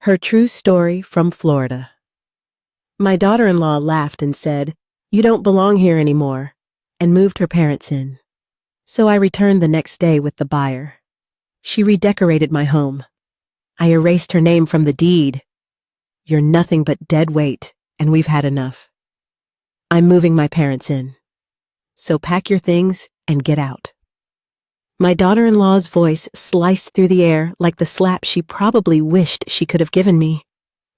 Her true story from Florida. My daughter-in-law laughed and said, "You don't belong here anymore," and moved her parents in. So I returned the next day with the buyer. She redecorated my home. I erased her name from the deed. "You're nothing but dead weight, and we've had enough. I'm moving my parents in. So pack your things and get out." My daughter-in-law's voice sliced through the air like the slap she probably wished she could have given me.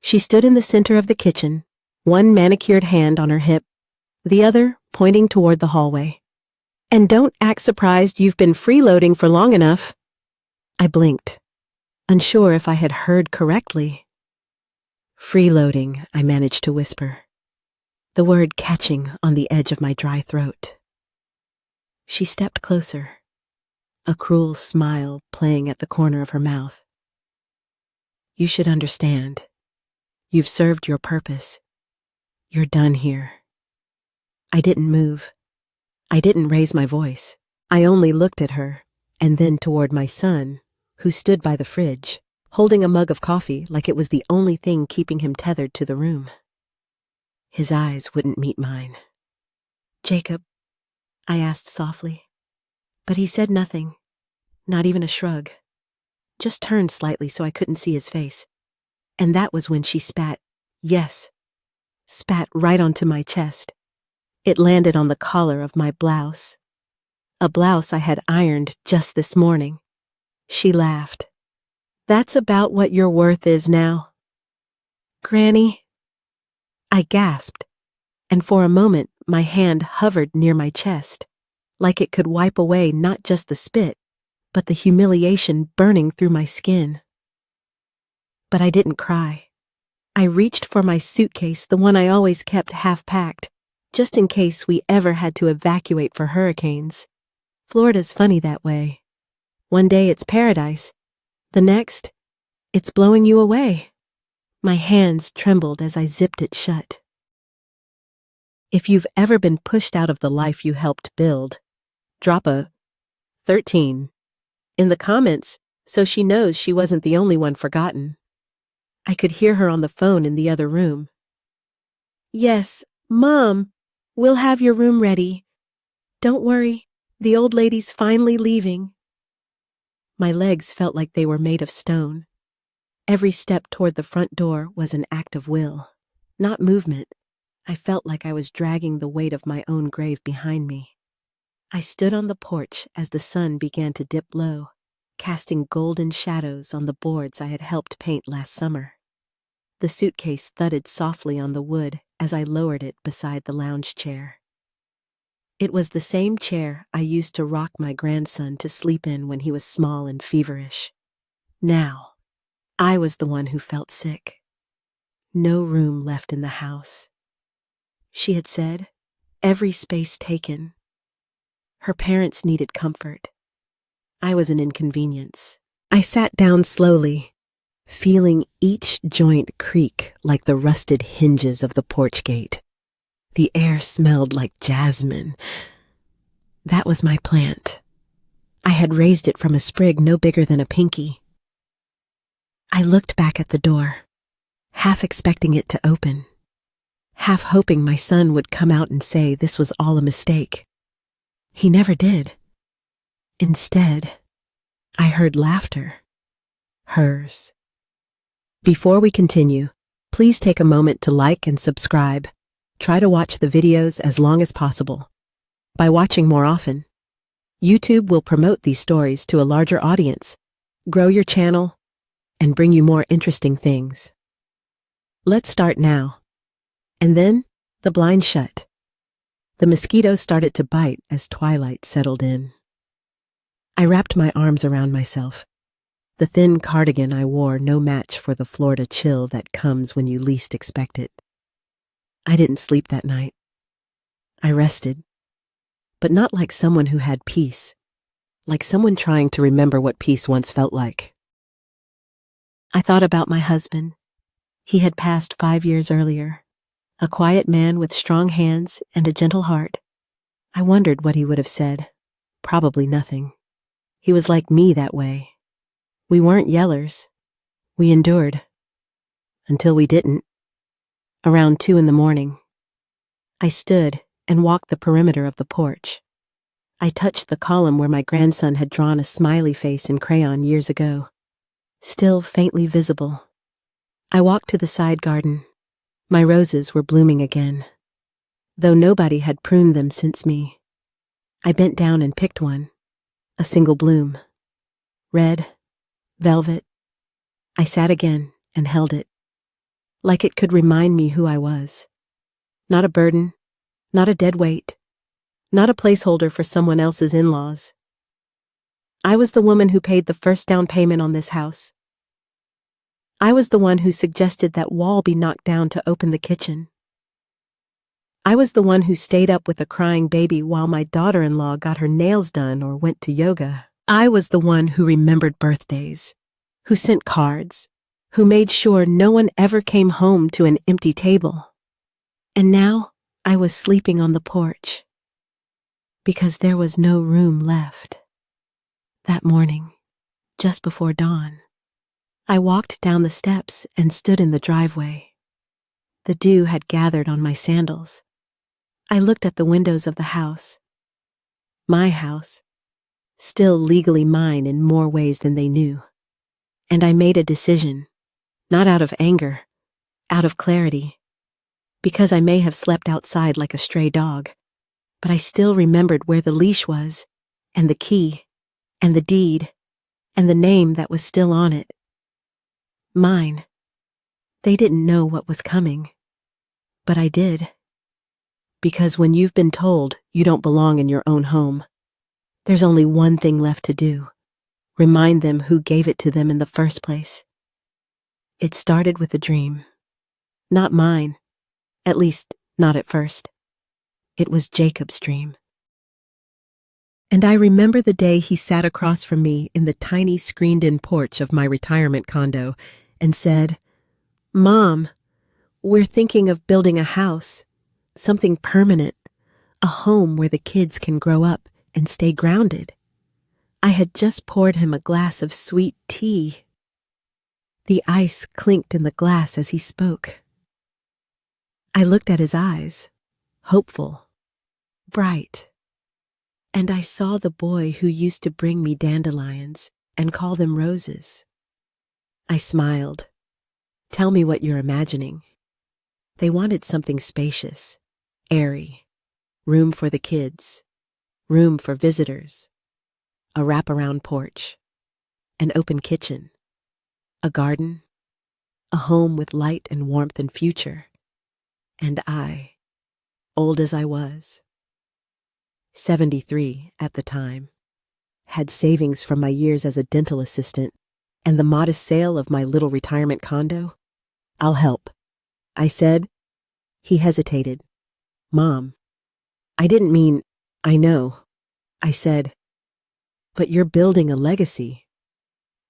She stood in the center of the kitchen, one manicured hand on her hip, the other pointing toward the hallway. "And don't act surprised you've been freeloading for long enough." I blinked, unsure if I had heard correctly. "Freeloading," I managed to whisper, the word catching on the edge of my dry throat. She stepped closer, a cruel smile playing at the corner of her mouth. "You should understand. You've served your purpose. You're done here." I didn't move. I didn't raise my voice. I only looked at her, and then toward my son, who stood by the fridge, holding a mug of coffee like it was the only thing keeping him tethered to the room. His eyes wouldn't meet mine. "Jacob," I asked softly. But he said nothing, not even a shrug. Just turned slightly so I couldn't see his face. And that was when she spat, yes, spat right onto my chest. It landed on the collar of my blouse. A blouse I had ironed just this morning. She laughed. "That's about what your worth is now." "Granny." I gasped, and for a moment my hand hovered near my chest, like it could wipe away not just the spit, but the humiliation burning through my skin. But I didn't cry. I reached for my suitcase, the one I always kept half-packed, just in case we ever had to evacuate for hurricanes. Florida's funny that way. One day it's paradise. The next, it's blowing you away. My hands trembled as I zipped it shut. If you've ever been pushed out of the life you helped build, drop a 13 in the comments so she knows she wasn't the only one forgotten. I could hear her on the phone in the other room. "Yes, Mom, we'll have your room ready. Don't worry, the old lady's finally leaving." My legs felt like they were made of stone. Every step toward the front door was an act of will, not movement. I felt like I was dragging the weight of my own grave behind me. I stood on the porch as the sun began to dip low, casting golden shadows on the boards I had helped paint last summer. The suitcase thudded softly on the wood as I lowered it beside the lounge chair. It was the same chair I used to rock my grandson to sleep in when he was small and feverish. Now, I was the one who felt sick. No room left in the house. She had said, every space taken. Her parents needed comfort. I was an inconvenience. I sat down slowly, feeling each joint creak like the rusted hinges of the porch gate. The air smelled like jasmine. That was my plant. I had raised it from a sprig no bigger than a pinky. I looked back at the door, half expecting it to open, half hoping my son would come out and say this was all a mistake. He never did. Instead, I heard laughter. Hers. Before we continue, please take a moment to like and subscribe. Try to watch the videos as long as possible. By watching more often, YouTube will promote these stories to a larger audience, grow your channel, and bring you more interesting things. Let's start now. And then, the blinds shut. The mosquitoes started to bite as twilight settled in. I wrapped my arms around myself. The thin cardigan I wore no match for the Florida chill that comes when you least expect it. I didn't sleep that night. I rested, but not like someone who had peace, like someone trying to remember what peace once felt like. I thought about my husband. He had passed 5 years earlier, a quiet man with strong hands and a gentle heart. I wondered what he would have said. Probably nothing. He was like me that way. We weren't yellers. We endured. until we didn't. Around 2 in the morning, I stood and walked the perimeter of the porch. I touched the column where my grandson had drawn a smiley face in crayon years ago, still faintly visible. I walked to the side garden. My roses were blooming again, though nobody had pruned them since me. I bent down and picked one, a single bloom. Red, velvet. I sat again and held it, like it could remind me who I was. Not a burden, not a dead weight, not a placeholder for someone else's in-laws. I was the woman who paid the first down payment on this house. I was the one who suggested that wall be knocked down to open the kitchen. I was the one who stayed up with a crying baby while my daughter-in-law got her nails done or went to yoga. I was the one who remembered birthdays, who sent cards, who made sure no one ever came home to an empty table. And now I was sleeping on the porch, because there was no room left. That morning, just before dawn, I walked down the steps and stood in the driveway. The dew had gathered on my sandals. I looked at the windows of the house. My house, still legally mine in more ways than they knew. And I made a decision, not out of anger, out of clarity, because I may have slept outside like a stray dog, but I still remembered where the leash was, and the key, and the deed, and the name that was still on it. Mine. They didn't know what was coming, but I did. Because when you've been told you don't belong in your own home, there's only one thing left to do: remind them who gave it to them in the first place. It started with a dream. Not mine, at least not at first. It was Jacob's dream. And I remember the day he sat across from me in the tiny screened-in porch of my retirement condo and said, "Mom, we're thinking of building a house, something permanent, a home where the kids can grow up and stay grounded." I had just poured him a glass of sweet tea. The ice clinked in the glass as he spoke. I looked at his eyes, hopeful, bright, and I saw the boy who used to bring me dandelions and call them roses. I smiled. "Tell me what you're imagining." They wanted something spacious, airy, room for the kids, room for visitors, a wraparound porch, an open kitchen, a garden, a home with light and warmth and future. And I, old as I was, 73 at the time, had savings from my years as a dental assistant and the modest sale of my little retirement condo. "I'll help," I said. He hesitated. "Mom, I didn't mean—" "I know," I said, "but you're building a legacy.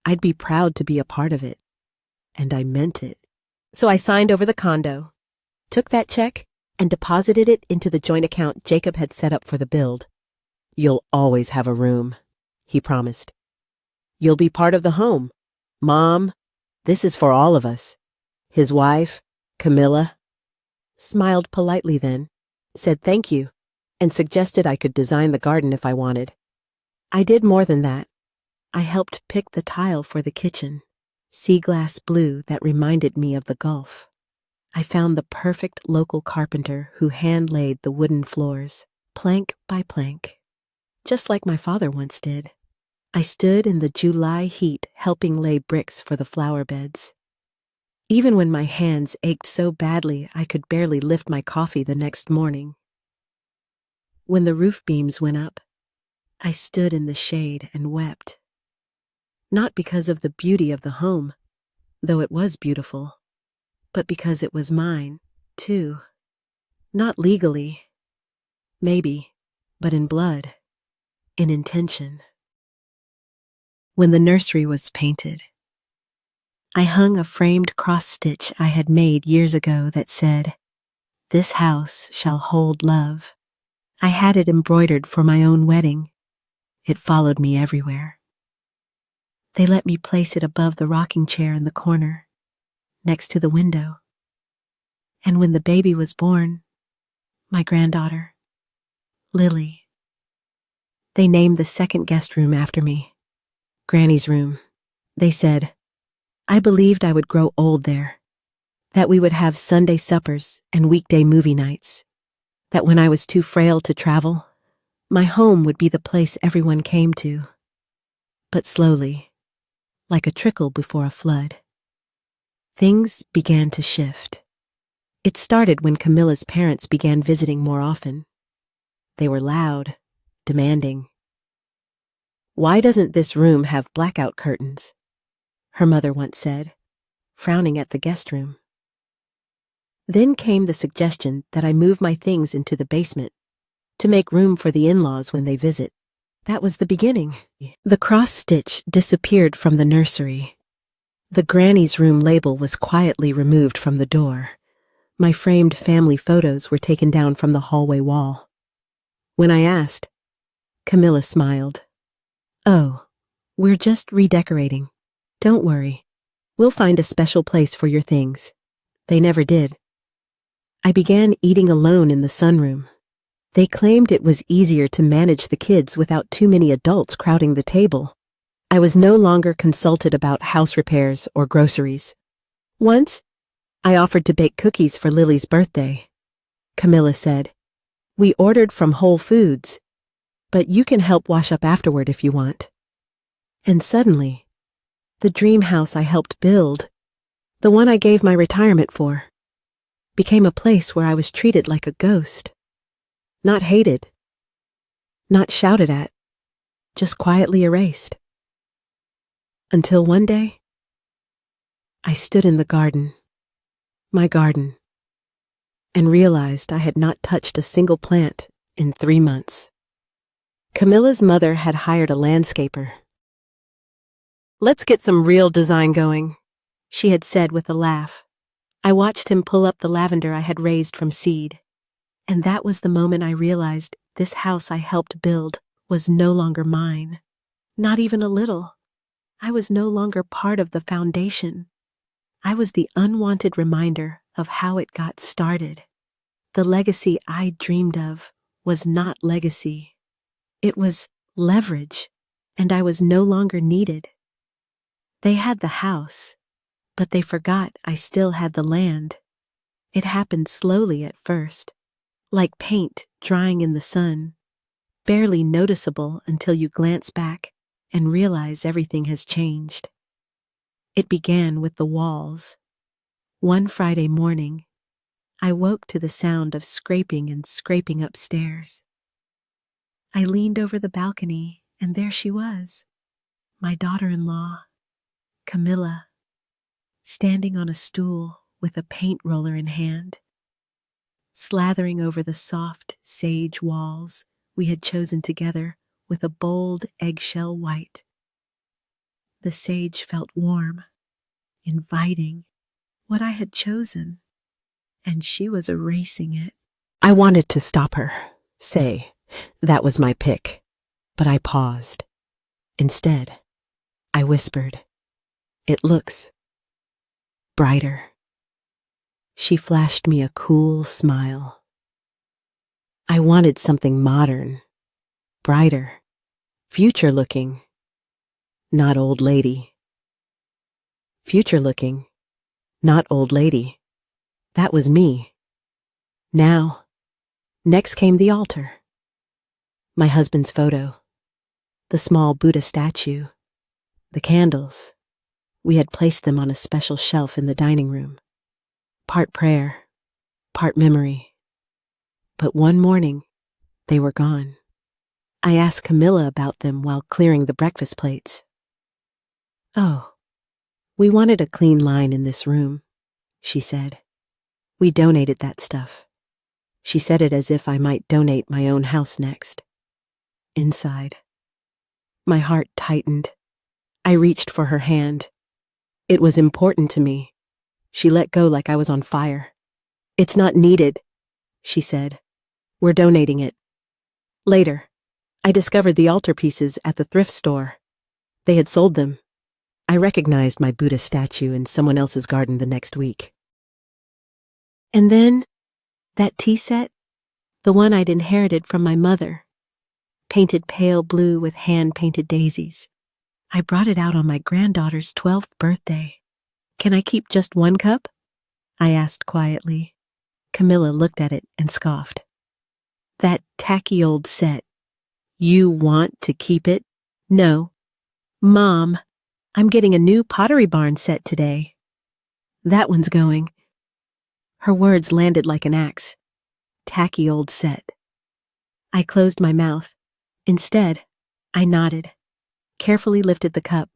I'd be proud to be a part of it." And I meant it. So I signed over the condo, took that check, and deposited it into the joint account Jacob had set up for the build. "You'll always have a room," he promised. "You'll be part of the home. Mom, this is for all of us." His wife, Camilla, smiled politely then, said thank you, and suggested I could design the garden if I wanted. I did more than that. I helped pick the tile for the kitchen, sea glass blue that reminded me of the Gulf. I found the perfect local carpenter who hand-laid the wooden floors, plank by plank, just like my father once did. I stood in the July heat helping lay bricks for the flower beds. Even when my hands ached so badly I could barely lift my coffee the next morning. When the roof beams went up, I stood in the shade and wept. Not because of the beauty of the home, though it was beautiful, but because it was mine, too. Not legally, maybe, but in blood, in intention. When the nursery was painted, I hung a framed cross-stitch I had made years ago that said, "This house shall hold love." I had it embroidered for my own wedding. It followed me everywhere. They let me place it above the rocking chair in the corner. next to the window. And when the baby was born, my granddaughter, Lily, they named the second guest room after me, Granny's room. They said, I believed I would grow old there, that we would have Sunday suppers and weekday movie nights, that when I was too frail to travel, my home would be the place everyone came to. But slowly, like a trickle before a flood, things began to shift. It started when Camilla's parents began visiting more often. They were loud, demanding. Why doesn't this room have blackout curtains? Her mother once said, frowning at the guest room. Then came the suggestion that I move my things into the basement to make room for the in-laws when they visit. That was the beginning. The cross-stitch disappeared from the nursery. The Granny's room label was quietly removed from the door. My framed family photos were taken down from the hallway wall. When I asked, Camilla smiled. Oh, we're just redecorating. Don't worry. We'll find a special place for your things. They never did. I began eating alone in the sunroom. They claimed it was easier to manage the kids without too many adults crowding the table. I was no longer consulted about house repairs or groceries. Once, I offered to bake cookies for Lily's birthday. Camilla said, We ordered from Whole Foods, but you can help wash up afterward if you want. And suddenly, the dream house I helped build, the one I gave my retirement for, became a place where I was treated like a ghost. Not hated, not shouted at, just quietly erased. Until one day, I stood in the garden, my garden, and realized I had not touched a single plant in 3 months. Camilla's mother had hired a landscaper. Let's get some real design going, she had said with a laugh. I watched him pull up the lavender I had raised from seed. And that was the moment I realized this house I helped build was no longer mine. Not even a little. I was no longer part of the foundation. I was the unwanted reminder of how it got started. The legacy I dreamed of was not legacy. It was leverage, and I was no longer needed. They had the house, but they forgot I still had the land. It happened slowly at first. Like paint drying in the sun, barely noticeable until you glance back and realize everything has changed. It began with the walls. One Friday morning, I woke to the sound of scraping and scraping upstairs. I leaned over the balcony, and there she was, my daughter-in-law, Camilla, standing on a stool with a paint roller in hand, slathering over the soft sage walls we had chosen together with a bold eggshell white. The sage felt warm, inviting, what I had chosen, and she was erasing it. I wanted to stop her, say, that was my pick, but I paused. Instead, I whispered, it looks brighter. She flashed me a cool smile. I wanted something modern, brighter, future-looking, not old lady. Future-looking, not old lady. That was me. Now, next came the altar. My husband's photo, the small Buddha statue, the candles. We had placed them on a special shelf in the dining room. Part prayer, part memory. But one morning, they were gone. I asked Camilla about them while clearing the breakfast plates. Oh, we wanted a clean line in this room, she said. We donated that stuff. She said it as if I might donate my own house next. Inside, my heart tightened. I reached for her hand. It was important to me. She let go like I was on fire. It's not needed, she said. We're donating it. Later, I discovered the altarpieces at the thrift store. They had sold them. I recognized my Buddha statue in someone else's garden the next week. And then, that tea set, the one I'd inherited from my mother, painted pale blue with hand-painted daisies. I brought it out on my granddaughter's 12th birthday. Can I keep just one cup? I asked quietly. Camilla looked at it and scoffed. That tacky old set. You want to keep it? No. Mom, I'm getting a new Pottery Barn set today. That one's going. Her words landed like an axe. Tacky old set. I closed my mouth. Instead, I nodded, carefully lifted the cup,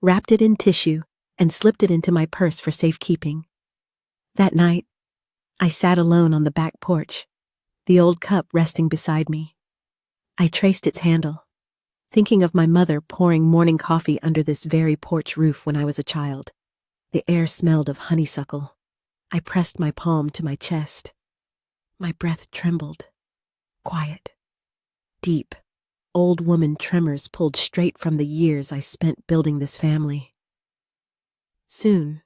wrapped it in tissue, and slipped it into my purse for safekeeping. That night, I sat alone on the back porch, the old cup resting beside me. I traced its handle, thinking of my mother pouring morning coffee under this very porch roof when I was a child. The air smelled of honeysuckle. I pressed my palm to my chest. My breath trembled. Quiet. Deep. Old woman tremors pulled straight from the years I spent building this family. Soon,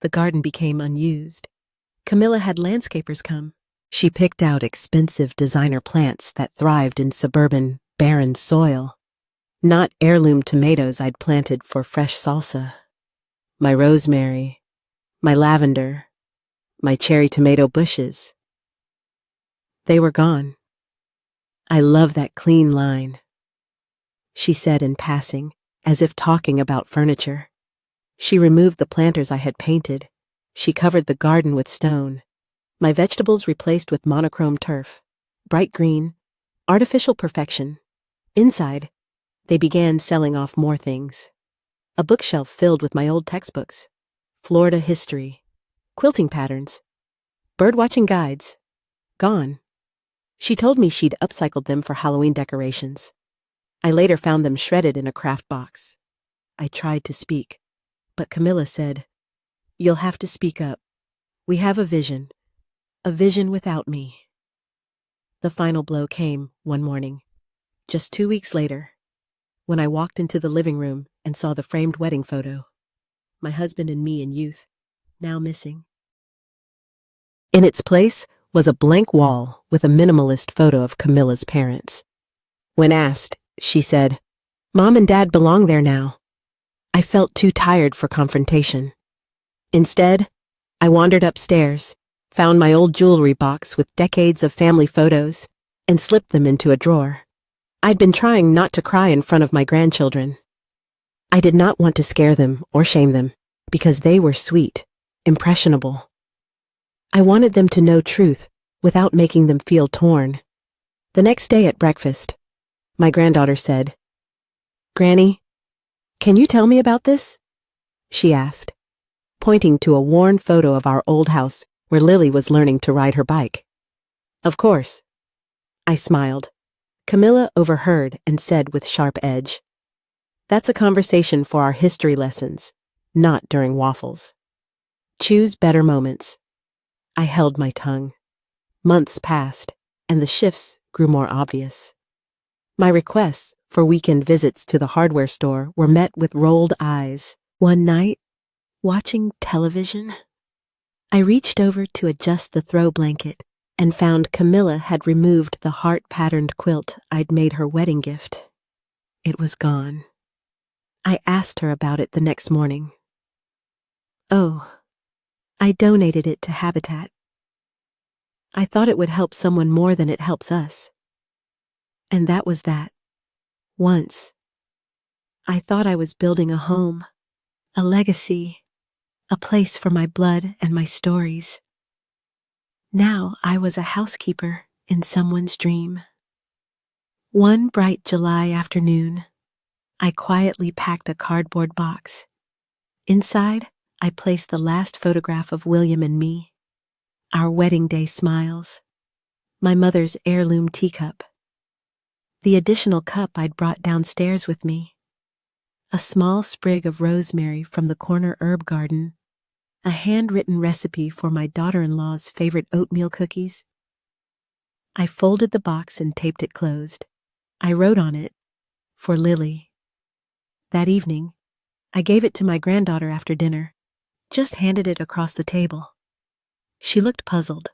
the garden became unused. Camilla had landscapers come. She picked out expensive designer plants that thrived in suburban, barren soil. Not heirloom tomatoes I'd planted for fresh salsa. My rosemary, my lavender, my cherry tomato bushes. They were gone. I love that clean line, she said in passing, as if talking about furniture. She removed the planters I had painted. She covered the garden with stone. My vegetables replaced with monochrome turf, bright green, artificial perfection. Inside, they began selling off more things. A bookshelf filled with my old textbooks, Florida history, quilting patterns, birdwatching guides. Gone. She told me she'd upcycled them for Halloween decorations. I later found them shredded in a craft box. I tried to speak, but Camilla said, "You'll have to speak up. We have a vision without me." The final blow came one morning, just 2 weeks later, when I walked into the living room and saw the framed wedding photo. My husband and me in youth, now missing. In its place was a blank wall with a minimalist photo of Camilla's parents. When asked, she said, "Mom and Dad belong there now." I felt too tired for confrontation. Instead, I wandered upstairs, found my old jewelry box with decades of family photos, and slipped them into a drawer. I'd been trying not to cry in front of my grandchildren. I did not want to scare them or shame them, because they were sweet, impressionable. I wanted them to know truth without making them feel torn. The next day at breakfast, my granddaughter said, "Granny, can you tell me about this?" she asked, pointing to a worn photo of our old house where Lily was learning to ride her bike. "Of course." I smiled. Camilla overheard and said with sharp edge, "That's a conversation for our history lessons, not during waffles. Choose better moments." I held my tongue. Months passed, and the shifts grew more obvious. My requests for weekend visits to the hardware store were met with rolled eyes. One night, watching television, I reached over to adjust the throw blanket and found Camilla had removed the heart-patterned quilt I'd made her wedding gift. It was gone. I asked her about it the next morning. "Oh, I donated it to Habitat. I thought it would help someone more than it helps us." And that was that. Once, I thought I was building a home, a legacy, a place for my blood and my stories. Now I was a housekeeper in someone's dream. One bright July afternoon, I quietly packed a cardboard box. Inside, I placed the last photograph of William and me, our wedding day smiles, my mother's heirloom teacup, the additional cup I'd brought downstairs with me, a small sprig of rosemary from the corner herb garden, a handwritten recipe for my daughter-in-law's favorite oatmeal cookies. I folded the box and taped it closed. I wrote on it, "For Lily." That evening, I gave it to my granddaughter after dinner, just handed it across the table. She looked puzzled.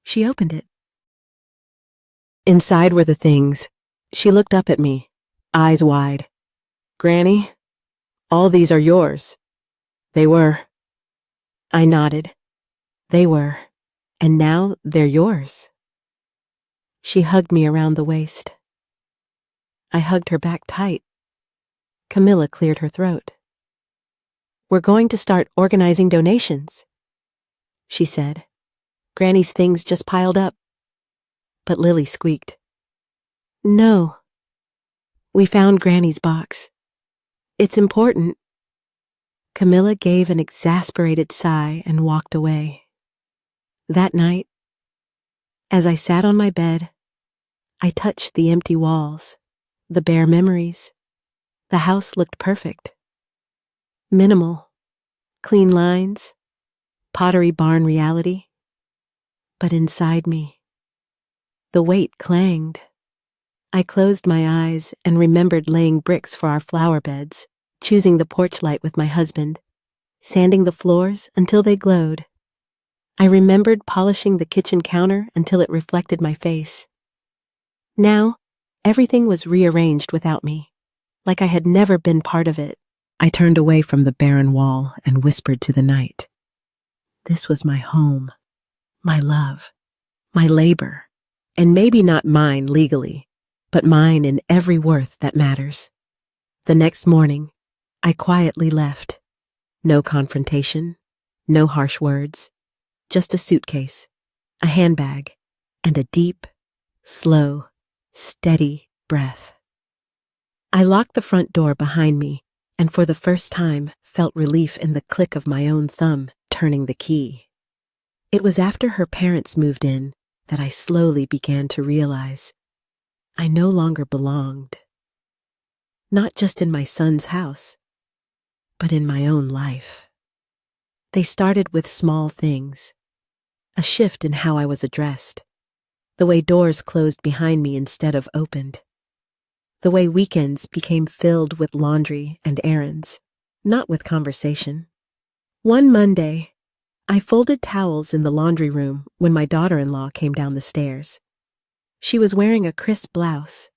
She opened it. Inside were the things. She looked up at me, eyes wide. Granny, all these are yours. They were. I nodded. They were. And now they're yours. She hugged me around the waist. I hugged her back tight. Camilla cleared her throat. We're going to start organizing donations, she said. Granny's things just piled up. But Lily squeaked. No. We found Granny's box. It's important. Camilla gave an exasperated sigh and walked away. That night, as I sat on my bed, I touched the empty walls, the bare memories. The house looked perfect. Minimal, clean lines, Pottery Barn reality. But inside me, the weight clanged. I closed my eyes and remembered laying bricks for our flower beds, choosing the porch light with my husband, sanding the floors until they glowed. I remembered polishing the kitchen counter until it reflected my face. Now, everything was rearranged without me, like I had never been part of it. I turned away from the barren wall and whispered to the night. This was my home, my love, my labor, and maybe not mine legally, but mine in every worth that matters. The next morning, I quietly left. No confrontation, no harsh words, just a suitcase, a handbag, and a deep, slow, steady breath. I locked the front door behind me and for the first time felt relief in the click of my own thumb turning the key. It was after her parents moved in that I slowly began to realize I no longer belonged. Not just in my son's house, but in my own life. They started with small things, a shift in how I was addressed, the way doors closed behind me instead of opened, the way weekends became filled with laundry and errands, not with conversation. One Monday, I folded towels in the laundry room when my daughter-in-law came down the stairs. She was wearing a crisp blouse,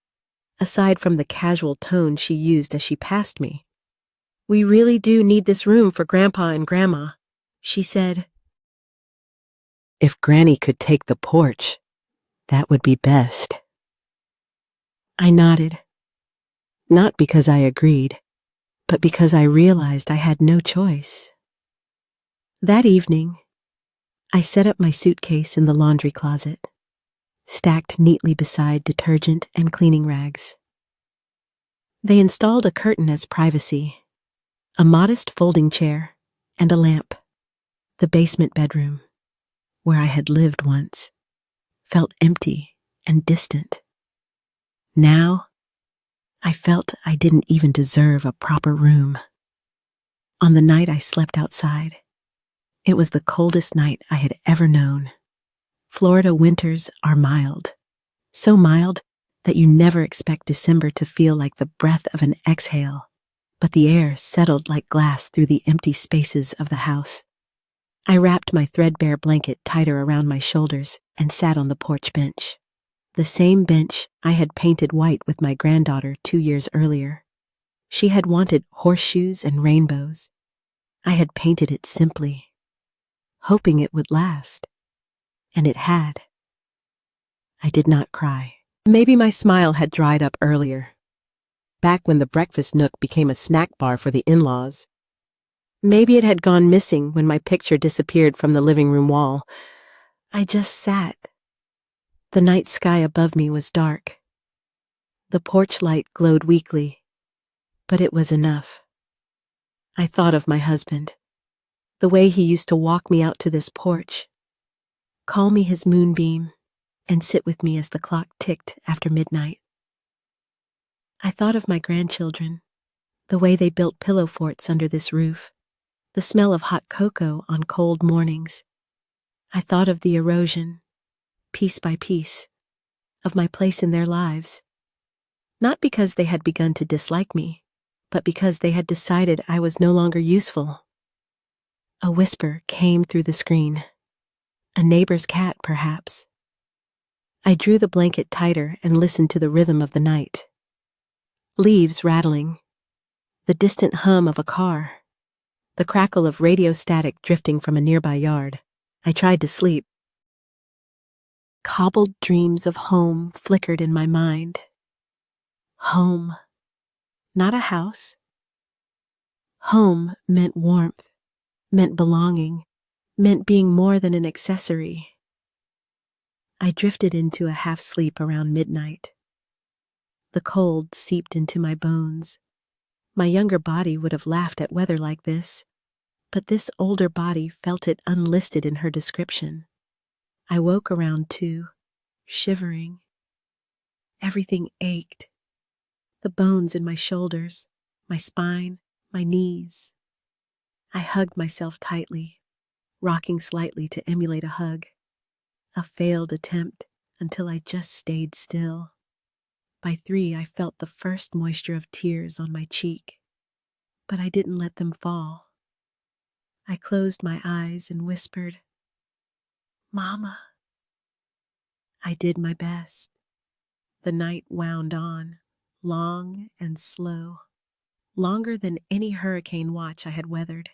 aside from the casual tone she used as she passed me. We really do need this room for Grandpa and Grandma, she said. If Granny could take the porch, that would be best. I nodded. Not because I agreed, but because I realized I had no choice. That evening, I set up my suitcase in the laundry closet, stacked neatly beside detergent and cleaning rags. They installed a curtain as privacy, a modest folding chair, and a lamp. The basement bedroom, where I had lived once, felt empty and distant. Now, I felt I didn't even deserve a proper room. On the night I slept outside, it was the coldest night I had ever known. Florida winters are mild, so mild that you never expect December to feel like the breath of an exhale, but the air settled like glass through the empty spaces of the house. I wrapped my threadbare blanket tighter around my shoulders and sat on the porch bench. The same bench I had painted white with my granddaughter 2 years earlier. She had wanted horseshoes and rainbows. I had painted it simply, hoping it would last. And it had. I did not cry. Maybe my smile had dried up earlier, back when the breakfast nook became a snack bar for the in-laws. Maybe it had gone missing when my picture disappeared from the living room wall. I just sat. The night sky above me was dark. The porch light glowed weakly, but it was enough. I thought of my husband, the way he used to walk me out to this porch, call me his moonbeam, and sit with me as the clock ticked after midnight. I thought of my grandchildren, the way they built pillow forts under this roof, the smell of hot cocoa on cold mornings. I thought of the erosion, piece by piece, of my place in their lives. Not because they had begun to dislike me, but because they had decided I was no longer useful. A whisper came through the screen. A neighbor's cat, perhaps. I drew the blanket tighter and listened to the rhythm of the night. Leaves rattling. The distant hum of a car. The crackle of radio static drifting from a nearby yard. I tried to sleep. Cobbled dreams of home flickered in my mind. Home. Not a house. Home meant warmth, meant belonging, meant being more than an accessory. I drifted into a half-sleep around midnight. The cold seeped into my bones. My younger body would have laughed at weather like this, but this older body felt it unlisted in her description. I woke around 2, shivering. Everything ached. The bones in my shoulders, my spine, my knees. I hugged myself tightly, rocking slightly to emulate a hug. A failed attempt until I just stayed still. By 3, I felt the first moisture of tears on my cheek, but I didn't let them fall. I closed my eyes and whispered, "Mama." I did my best. The night wound on, long and slow, longer than any hurricane watch I had weathered.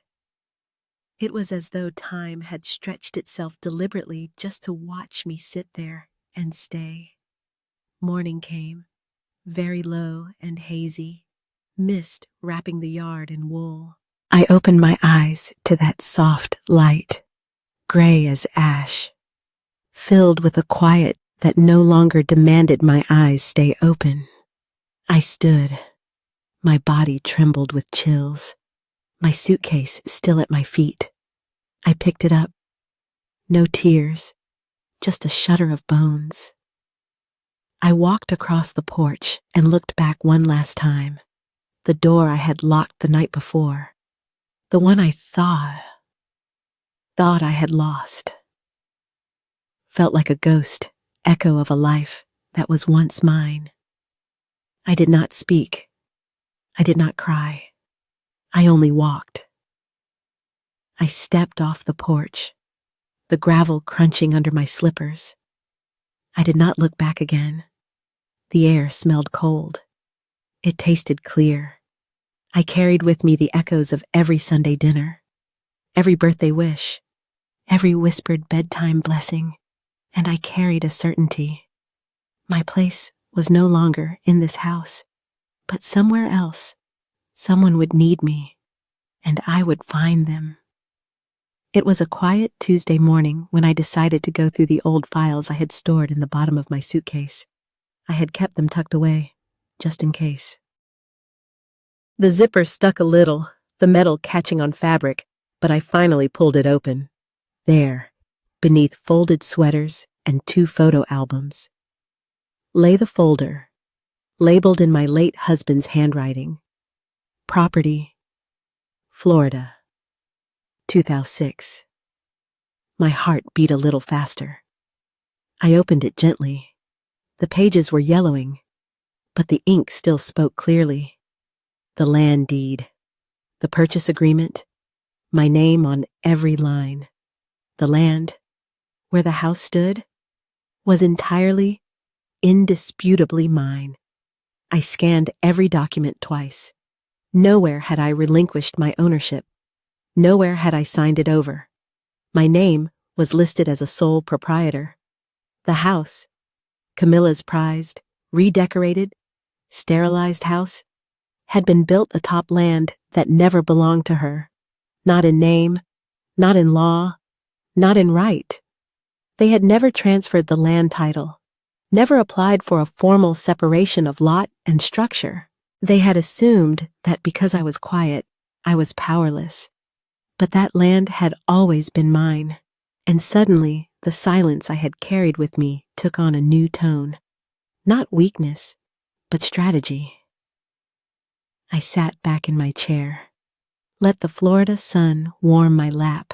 It was as though time had stretched itself deliberately just to watch me sit there and stay. Morning came, very low and hazy, mist wrapping the yard in wool. I opened my eyes to that soft light, gray as ash, filled with a quiet that no longer demanded my eyes stay open. I stood. My body trembled with chills, my suitcase still at my feet. I picked it up. No tears, just a shudder of bones. I walked across the porch and looked back one last time. The door I had locked the night before. The one I thought I had lost. Felt like a ghost, echo of a life that was once mine. I did not speak. I did not cry. I only walked. I stepped off the porch, the gravel crunching under my slippers. I did not look back again. The air smelled cold. It tasted clear. I carried with me the echoes of every Sunday dinner, every birthday wish, every whispered bedtime blessing, and I carried a certainty. My place was no longer in this house, but somewhere else. Someone would need me, and I would find them. It was a quiet Tuesday morning when I decided to go through the old files I had stored in the bottom of my suitcase. I had kept them tucked away, just in case. The zipper stuck a little, the metal catching on fabric, but I finally pulled it open. There, beneath folded sweaters and 2 photo albums, lay the folder, labeled in my late husband's handwriting. Property, Florida, 2006. My heart beat a little faster. I opened it gently. The pages were yellowing, but the ink still spoke clearly. The land deed, the purchase agreement, my name on every line. The land, where the house stood, was entirely, indisputably mine. I scanned every document twice. Nowhere had I relinquished my ownership. Nowhere had I signed it over. My name was listed as a sole proprietor. The house, Camilla's prized, redecorated, sterilized house, had been built atop land that never belonged to her. Not in name, not in law, not in right. They had never transferred the land title, never applied for a formal separation of lot and structure. They had assumed that because I was quiet, I was powerless. But that land had always been mine, and suddenly the silence I had carried with me took on a new tone. Not weakness, but strategy. I sat back in my chair, let the Florida sun warm my lap,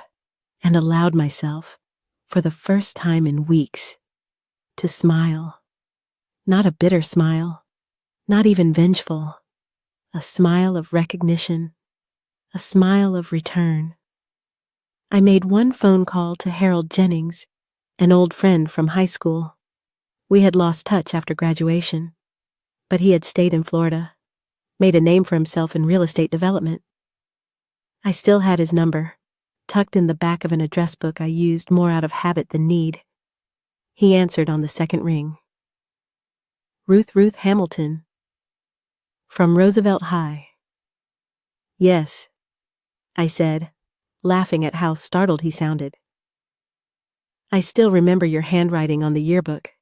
and allowed myself, for the first time in weeks, to smile. Not a bitter smile, not even vengeful, a smile of recognition, a smile of return. I made one phone call to Harold Jennings, an old friend from high school. We had lost touch after graduation, but he had stayed in Florida, made a name for himself in real estate development. I still had his number, tucked in the back of an address book I used more out of habit than need. He answered on the second ring. Ruth Hamilton. From Roosevelt High. Yes, I said, laughing at how startled he sounded. I still remember your handwriting on the yearbook.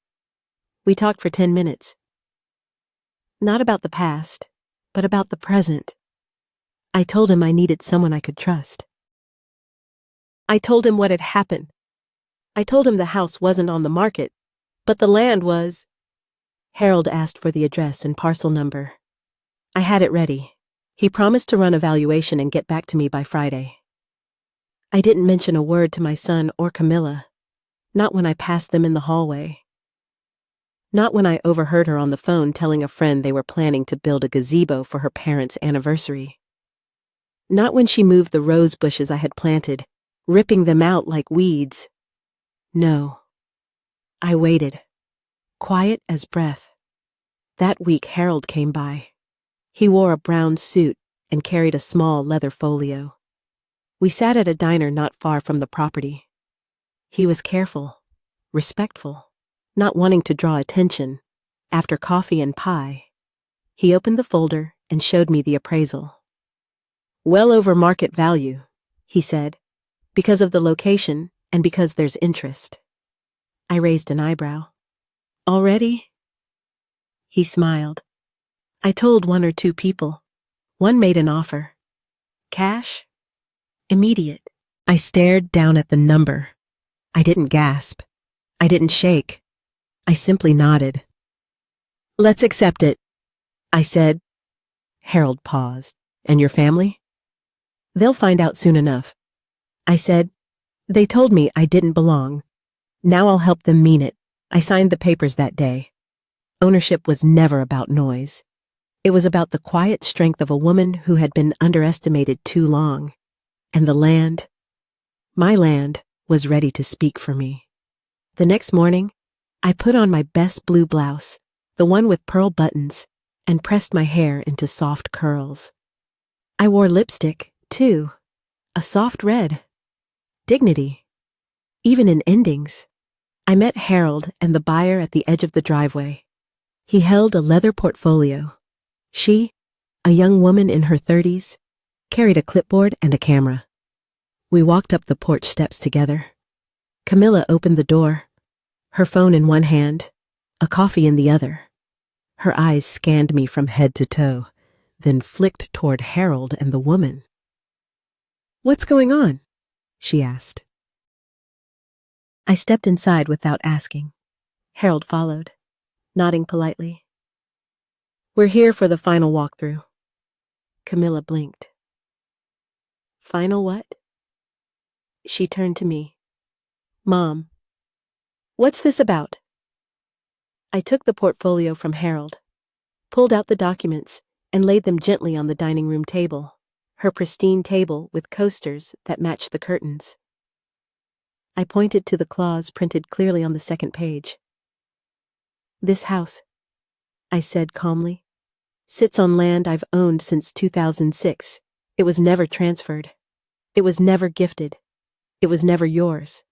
We talked for 10 minutes. Not about the past, but about the present. I told him I needed someone I could trust. I told him what had happened. I told him the house wasn't on the market, but the land was. Harold asked for the address and parcel number. I had it ready. He promised to run a valuation and get back to me by Friday. I didn't mention a word to my son or Camilla, not when I passed them in the hallway. Not when I overheard her on the phone telling a friend they were planning to build a gazebo for her parents' anniversary. Not when she moved the rose bushes I had planted, ripping them out like weeds. No. I waited, quiet as breath. That week Harold came by. He wore a brown suit and carried a small leather folio. We sat at a diner not far from the property. He was careful, respectful, not wanting to draw attention. After coffee and pie, he opened the folder and showed me the appraisal. Well over market value, he said, because of the location and because there's interest. I raised an eyebrow. Already? He smiled. I told 1 or 2 people. One made an offer. Cash? Immediate. I stared down at the number. I didn't gasp. I didn't shake. I simply nodded. Let's accept it, I said. Harold paused. And your family? They'll find out soon enough. I said, they told me I didn't belong. Now I'll help them mean it. I signed the papers that day. Ownership was never about noise. It was about the quiet strength of a woman who had been underestimated too long. And the land, my land, was ready to speak for me. The next morning, I put on my best blue blouse, the one with pearl buttons, and pressed my hair into soft curls. I wore lipstick, too, a soft red. Dignity. Even in endings. I met Harold and the buyer at the edge of the driveway. He held a leather portfolio. She, a young woman in her 30s, carried a clipboard and a camera. We walked up the porch steps together. Camilla opened the door, her phone in one hand, a coffee in the other. Her eyes scanned me from head to toe, then flicked toward Harold and the woman. What's going on? She asked. I stepped inside without asking. Harold followed, nodding politely. We're here for the final walkthrough. Camilla blinked. Final what? She turned to me. Mom, what's this about? I took the portfolio from Harold, pulled out the documents, and laid them gently on the dining room table, her pristine table with coasters that matched the curtains. I pointed to the clause printed clearly on the second page. This house, I said calmly, sits on land I've owned since 2006. It was never transferred. It was never gifted. It was never yours.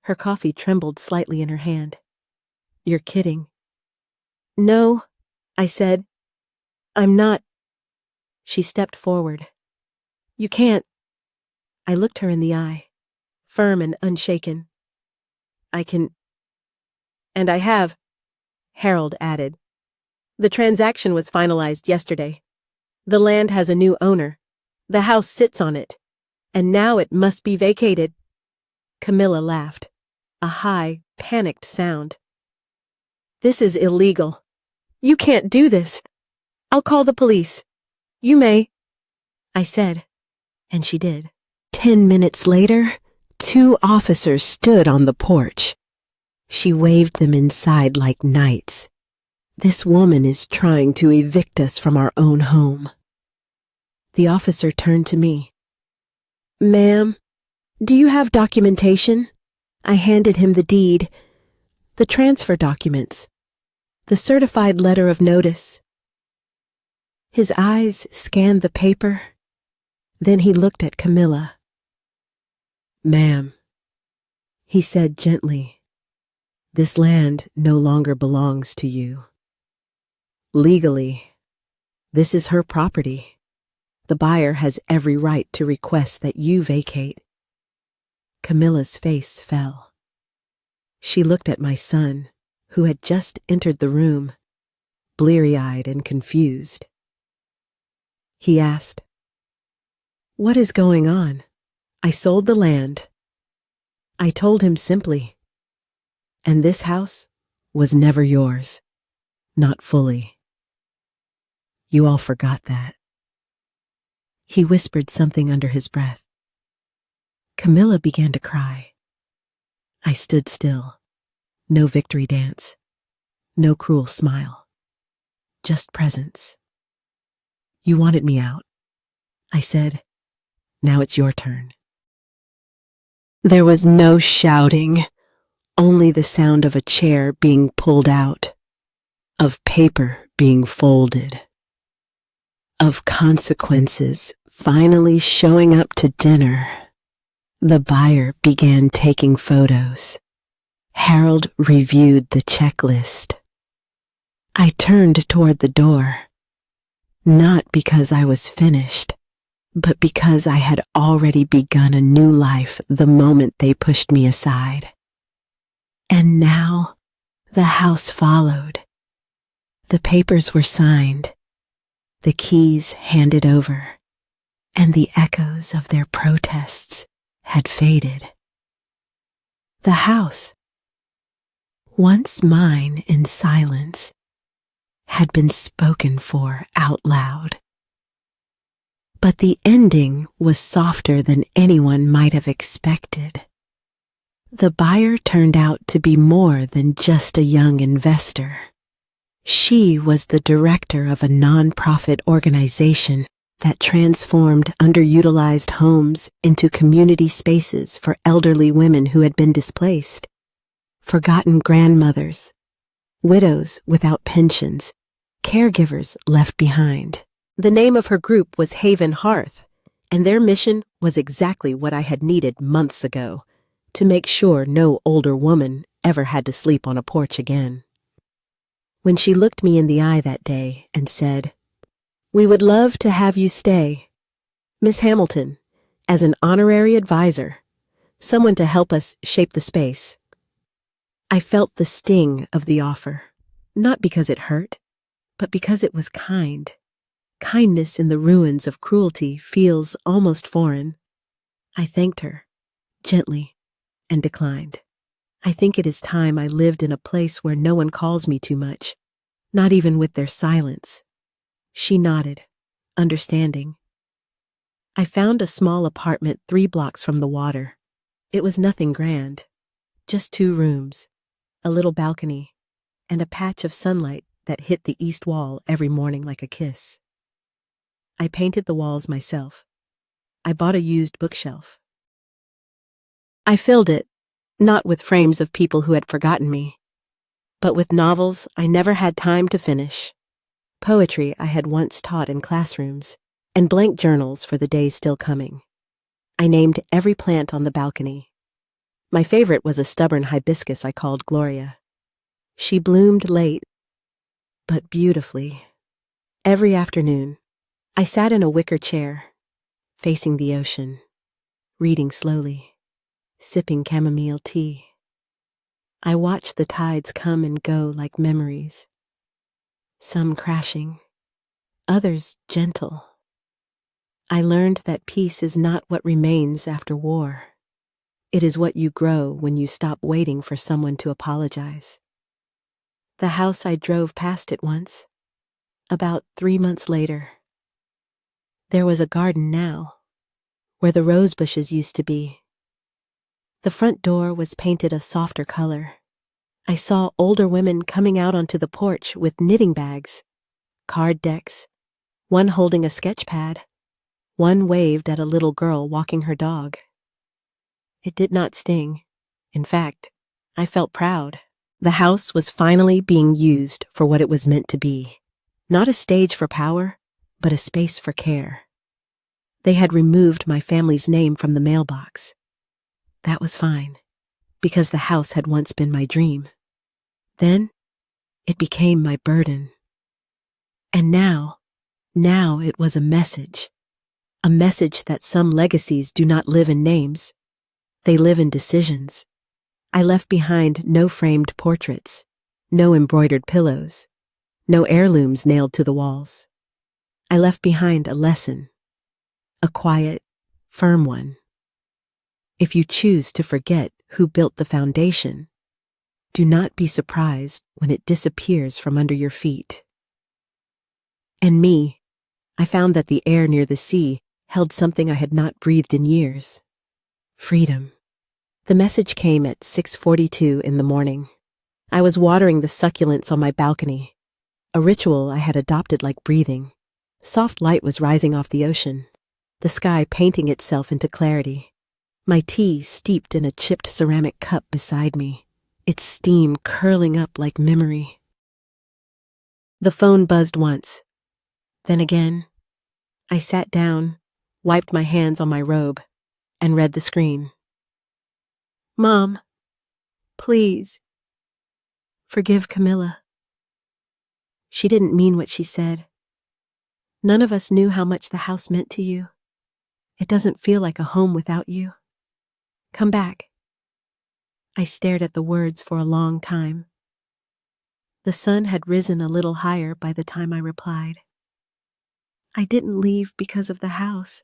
Her coffee trembled slightly in her hand. You're kidding. No, I said. I'm not. She stepped forward. You can't. I looked her in the eye, firm and unshaken. I can. And I have, Harold added. The transaction was finalized yesterday. The land has a new owner. The house sits on it. And now it must be vacated. Camilla laughed, a high, panicked sound. This is illegal. You can't do this. I'll call the police. You may, I said, and she did. 10 minutes later, 2 officers stood on the porch. She waved them inside like knights. This woman is trying to evict us from our own home. The officer turned to me. Ma'am, do you have documentation? I handed him the deed, the transfer documents, the certified letter of notice. His eyes scanned the paper. Then he looked at Camilla. Ma'am, he said gently, this land no longer belongs to you. Legally, this is her property. The buyer has every right to request that you vacate. Camilla's face fell. She looked at my son, who had just entered the room, bleary-eyed and confused. He asked, What is going on? I sold the land. I told him simply, and this house was never yours, not fully. You all forgot that. He whispered something under his breath. Camilla began to cry. I stood still. No victory dance. No cruel smile. Just presence. You wanted me out. I said, now it's your turn. There was no shouting, only the sound of a chair being pulled out, of paper being folded, of consequences finally showing up to dinner. The buyer began taking photos. Harold reviewed the checklist. I turned toward the door, not because I was finished, but because I had already begun a new life the moment they pushed me aside. And now the house followed. The papers were signed, the keys handed over, and the echoes of their protests had faded. The house, once mine in silence, had been spoken for out loud. But the ending was softer than anyone might have expected. The buyer turned out to be more than just a young investor. She was the director of a nonprofit organization that transformed underutilized homes into community spaces for elderly women who had been displaced, forgotten grandmothers, widows without pensions, caregivers left behind. The name of her group was Haven Hearth, and their mission was exactly what I had needed months ago, to make sure no older woman ever had to sleep on a porch again. When she looked me in the eye that day and said, "We would love to have you stay, Miss Hamilton, as an honorary advisor, someone to help us shape the space," I felt the sting of the offer, not because it hurt, but because it was kind. Kindness in the ruins of cruelty feels almost foreign. I thanked her, gently, and declined. I think it is time I lived in a place where no one calls me too much, not even with their silence. She nodded, understanding. I found a small apartment 3 blocks from the water. It was nothing grand, just 2 rooms, a little balcony, and a patch of sunlight that hit the east wall every morning like a kiss. I painted the walls myself. I bought a used bookshelf. I filled it, not with frames of people who had forgotten me, but with novels I never had time to finish, poetry I had once taught in classrooms, and blank journals for the days still coming. I named every plant on the balcony. My favorite was a stubborn hibiscus I called Gloria. She bloomed late, but beautifully. Every afternoon, I sat in a wicker chair, facing the ocean, reading slowly, sipping chamomile tea. I watched the tides come and go like memories, some crashing, others gentle. I learned that peace is not what remains after war. It is what you grow when you stop waiting for someone to apologize. The house I drove past it once, about 3 months later. There was a garden now, where the rose bushes used to be. The front door was painted a softer color, I saw older women coming out onto the porch with knitting bags, card decks, one holding a sketch pad. One waved at a little girl walking her dog. It did not sting. In fact, I felt proud. The house was finally being used for what it was meant to be. Not a stage for power, but a space for care. They had removed my family's name from the mailbox. That was fine, because the house had once been my dream. Then, it became my burden. And now it was a message. A message that some legacies do not live in names. They live in decisions. I left behind no framed portraits, no embroidered pillows, no heirlooms nailed to the walls. I left behind a lesson, a quiet, firm one. If you choose to forget who built the foundation, do not be surprised when it disappears from under your feet. And me, I found that the air near the sea held something I had not breathed in years. Freedom. The message came at 6:42 in the morning. I was watering the succulents on my balcony, a ritual I had adopted like breathing. Soft light was rising off the ocean, the sky painting itself into clarity. My tea steeped in a chipped ceramic cup beside me, its steam curling up like memory. The phone buzzed once. Then again, I sat down, wiped my hands on my robe, and read the screen. Mom, please, forgive Camilla. She didn't mean what she said. None of us knew how much the house meant to you. It doesn't feel like a home without you. Come back. I stared at the words for a long time. The sun had risen a little higher by the time I replied. I didn't leave because of the house.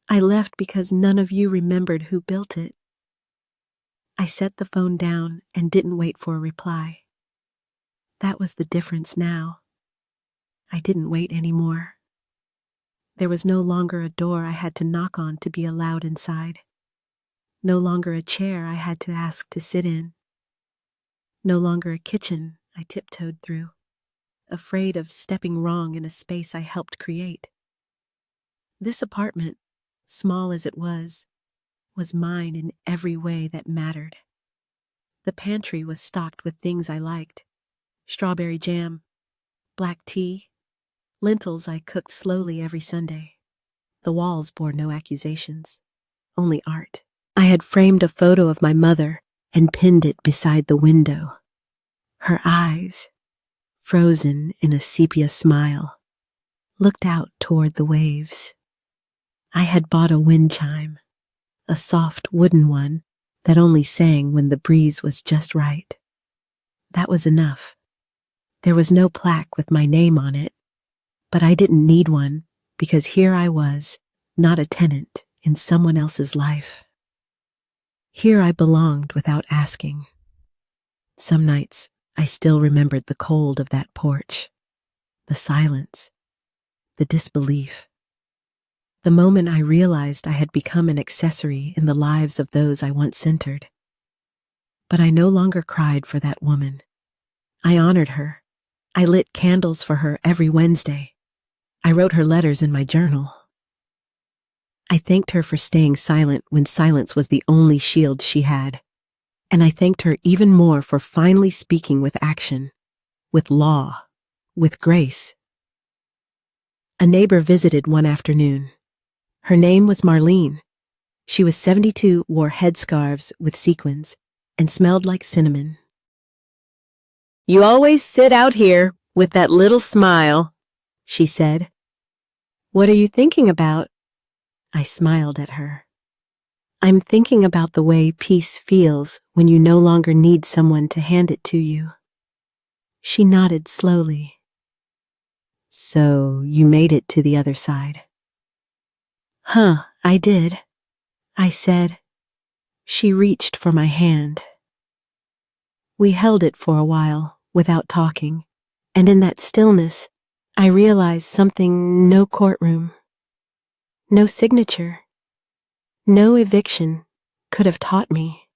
I left because none of you remembered who built it. I set the phone down and didn't wait for a reply. That was the difference now. I didn't wait anymore. There was no longer a door I had to knock on to be allowed inside. No longer a chair I had to ask to sit in. No longer a kitchen I tiptoed through, afraid of stepping wrong in a space I helped create. This apartment, small as it was mine in every way that mattered. The pantry was stocked with things I liked: strawberry jam, black tea, lentils I cooked slowly every Sunday. The walls bore no accusations, only art. I had framed a photo of my mother and pinned it beside the window. Her eyes, frozen in a sepia smile, looked out toward the waves. I had bought a wind chime, a soft wooden one that only sang when the breeze was just right. That was enough. There was no plaque with my name on it, but I didn't need one because here I was, not a tenant in someone else's life. Here I belonged without asking. Some nights I still remembered the cold of that porch, the silence, the disbelief. The moment I realized I had become an accessory in the lives of those I once centered. But I no longer cried for that woman. I honored her. I lit candles for her every Wednesday. I wrote her letters in my journal. I thanked her for staying silent when silence was the only shield she had. And I thanked her even more for finally speaking with action, with law, with grace. A neighbor visited one afternoon. Her name was Marlene. She was 72, wore headscarves with sequins, and smelled like cinnamon. "You always sit out here with that little smile," she said. "What are you thinking about?" I smiled at her. "I'm thinking about the way peace feels when you no longer need someone to hand it to you." She nodded slowly. "So you made it to the other side?" "Huh, I did," I said. She reached for my hand. We held it for a while, without talking, and in that stillness, I realized something no courtroom, no signature, no eviction could have taught me.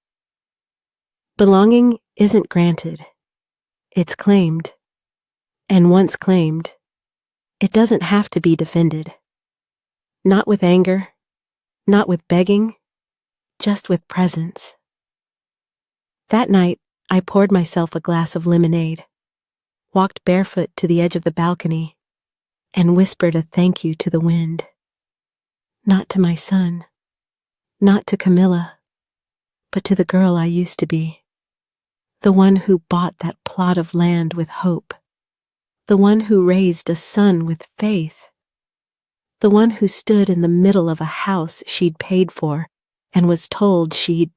Belonging isn't granted. It's claimed. And once claimed, it doesn't have to be defended. Not with anger, not with begging, just with presence. That night, I poured myself a glass of lemonade, walked barefoot to the edge of the balcony, and whispered a thank you to the wind. Not to my son, not to Camilla, but to the girl I used to be. The one who bought that plot of land with hope. The one who raised a son with faith. The one who stood in the middle of a house she'd paid for and was told She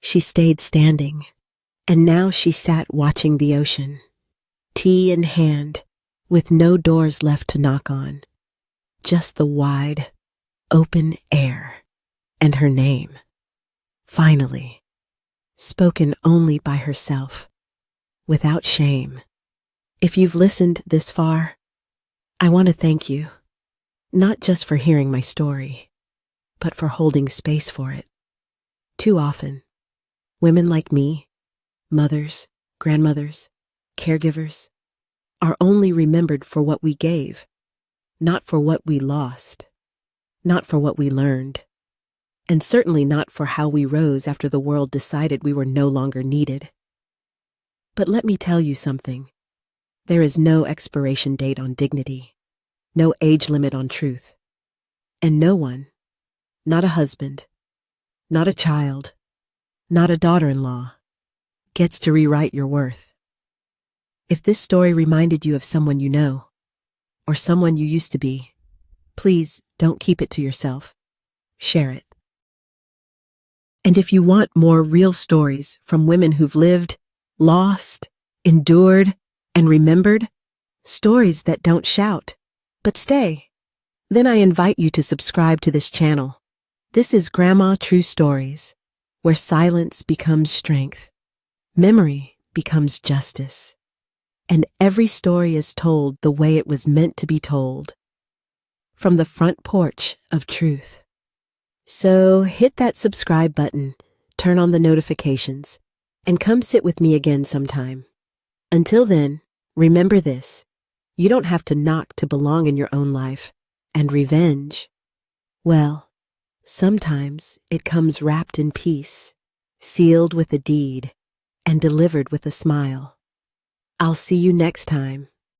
stayed standing, and now she sat watching the ocean, tea in hand, with no doors left to knock on, just the wide, open air, and her name, finally, spoken only by herself, without shame. If you've listened this far, I want to thank you, not just for hearing my story, but for holding space for it. Too often, women like me, mothers, grandmothers, caregivers, are only remembered for what we gave, not for what we lost, not for what we learned, and certainly not for how we rose after the world decided we were no longer needed. But let me tell you something. There is no expiration date on dignity, no age limit on truth, and no one, not a husband, not a child, not a daughter-in-law, gets to rewrite your worth. If this story reminded you of someone you know, or someone you used to be, please don't keep it to yourself. Share it. And if you want more real stories from women who've lived, lost, endured, and remembered, stories that don't shout, but stay, then I invite you to subscribe to this channel. This is Grandma True Stories, where silence becomes strength, memory becomes justice, and every story is told the way it was meant to be told, from the front porch of truth. So hit that subscribe button, turn on the notifications, and come sit with me again sometime. Until then, remember this: you don't have to knock to belong in your own life, and revenge, well, sometimes it comes wrapped in peace, sealed with a deed, and delivered with a smile. I'll see you next time.